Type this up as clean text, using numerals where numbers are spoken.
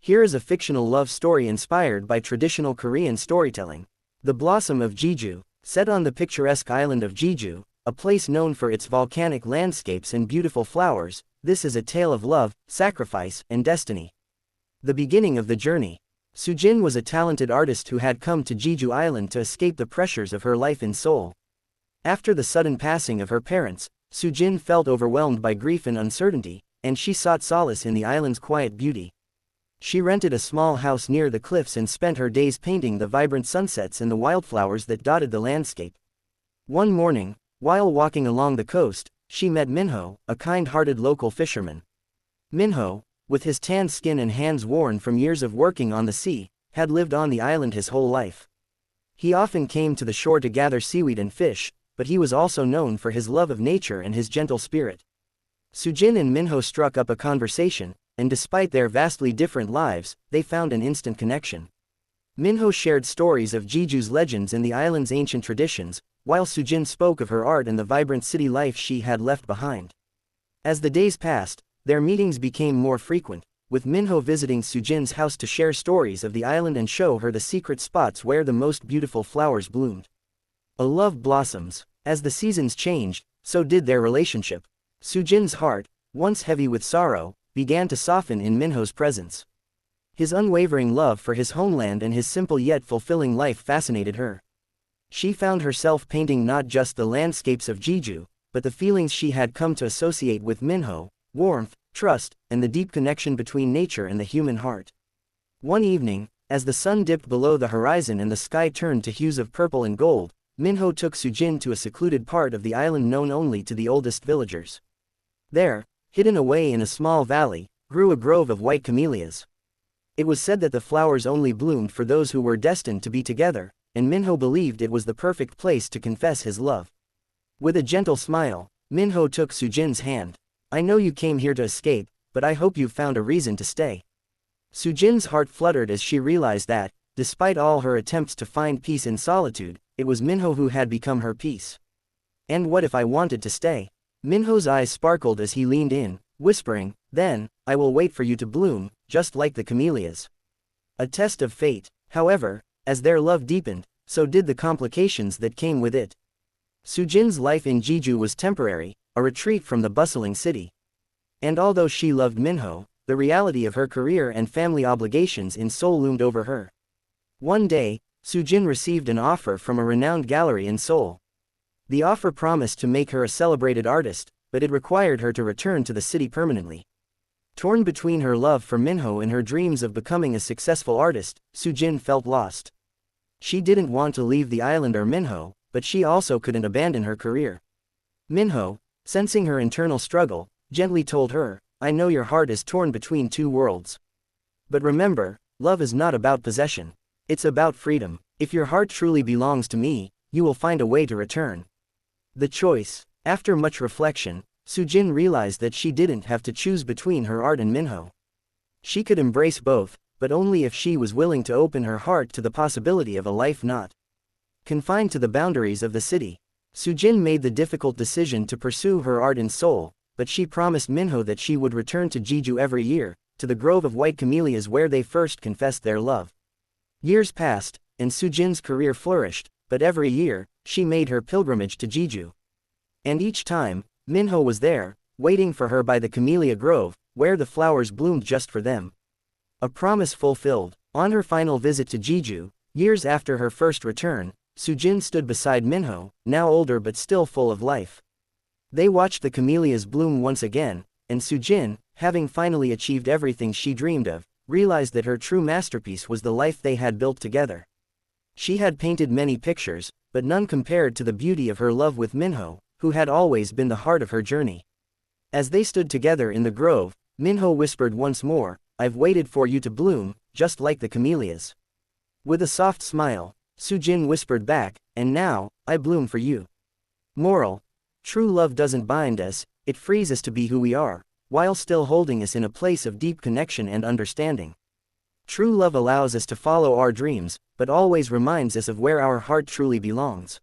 Here is a fictional love story inspired by traditional Korean storytelling. The Blossom of Jeju, set on the picturesque island of Jeju, a place known for its volcanic landscapes and beautiful flowers. This is a tale of love, sacrifice, and destiny. The beginning of the journey. Sujin was a talented artist who had come to Jeju Island to escape the pressures of her life in Seoul. After the sudden passing of her parents, Sujin felt overwhelmed by grief and uncertainty, and she sought solace in the island's quiet beauty. She rented a small house near the cliffs and spent her days painting the vibrant sunsets and the wildflowers that dotted the landscape. One morning, while walking along the coast, she met Minho, a kind-hearted local fisherman. Minho, with his tanned skin and hands worn from years of working on the sea, had lived on the island his whole life. He often came to the shore to gather seaweed and fish, but he was also known for his love of nature and his gentle spirit. Sujin and Minho struck up a conversation, and despite their vastly different lives, they found an instant connection. Minho shared stories of Jeju's legends and the island's ancient traditions, while Sujin spoke of her art and the vibrant city life she had left behind. As the days passed, their meetings became more frequent, with Minho visiting Sujin's house to share stories of the island and show her the secret spots where the most beautiful flowers bloomed. A love blossoms. As the seasons changed, so did their relationship. Sujin's heart, once heavy with sorrow, began to soften in Minho's presence. His unwavering love for his homeland and his simple yet fulfilling life fascinated her. She found herself painting not just the landscapes of Jeju, but the feelings she had come to associate with Minho: warmth, trust, and the deep connection between nature and the human heart. One evening, as the sun dipped below the horizon and the sky turned to hues of purple and gold, Minho took Sujin to a secluded part of the island known only to the oldest villagers. There, hidden away in a small valley, grew a grove of white camellias. It was said that the flowers only bloomed for those who were destined to be together, and Minho believed it was the perfect place to confess his love. With a gentle smile, Minho took Sujin's hand. "I know you came here to escape, but I hope you've found a reason to stay." Sujin's heart fluttered as she realized that, despite all her attempts to find peace in solitude, it was Minho who had become her peace. "And what if I wanted to stay?" Minho's eyes sparkled as he leaned in, whispering, "Then, I will wait for you to bloom, just like the camellias." A test of fate. However, as their love deepened, so did the complications that came with it. Sujin's life in Jeju was temporary, a retreat from the bustling city. And although she loved Minho, the reality of her career and family obligations in Seoul loomed over her. One day, Sujin received an offer from a renowned gallery in Seoul. The offer promised to make her a celebrated artist, but it required her to return to the city permanently. Torn between her love for Minho and her dreams of becoming a successful artist, Sujin felt lost. She didn't want to leave the island or Minho, but she also couldn't abandon her career. Minho, sensing her internal struggle, gently told her, "I know your heart is torn between two worlds. But remember, love is not about possession. It's about freedom. If your heart truly belongs to me, you will find a way to return." The choice. After much reflection, Sujin realized that she didn't have to choose between her art and Minho. She could embrace both, but only if she was willing to open her heart to the possibility of a life not confined to the boundaries of the city. Sujin made the difficult decision to pursue her art in Seoul, but she promised Minho that she would return to Jeju every year, to the grove of white camellias where they first confessed their love. Years passed, and Sujin's career flourished, but every year, she made her pilgrimage to Jeju. And each time, Minho was there, waiting for her by the camellia grove, where the flowers bloomed just for them. A promise fulfilled. On her final visit to Jeju, years after her first return, Sujin stood beside Minho, now older but still full of life. They watched the camellias bloom once again, and Sujin, having finally achieved everything she dreamed of, realized that her true masterpiece was the life they had built together. She had painted many pictures, but none compared to the beauty of her love with Minho, who had always been the heart of her journey. As they stood together in the grove, Minho whispered once more, "I've waited for you to bloom, just like the camellias." With a soft smile, Sujin whispered back, "And now, I bloom for you." Moral: true love doesn't bind us, it frees us to be who we are, while still holding us in a place of deep connection and understanding. True love allows us to follow our dreams, but always reminds us of where our heart truly belongs.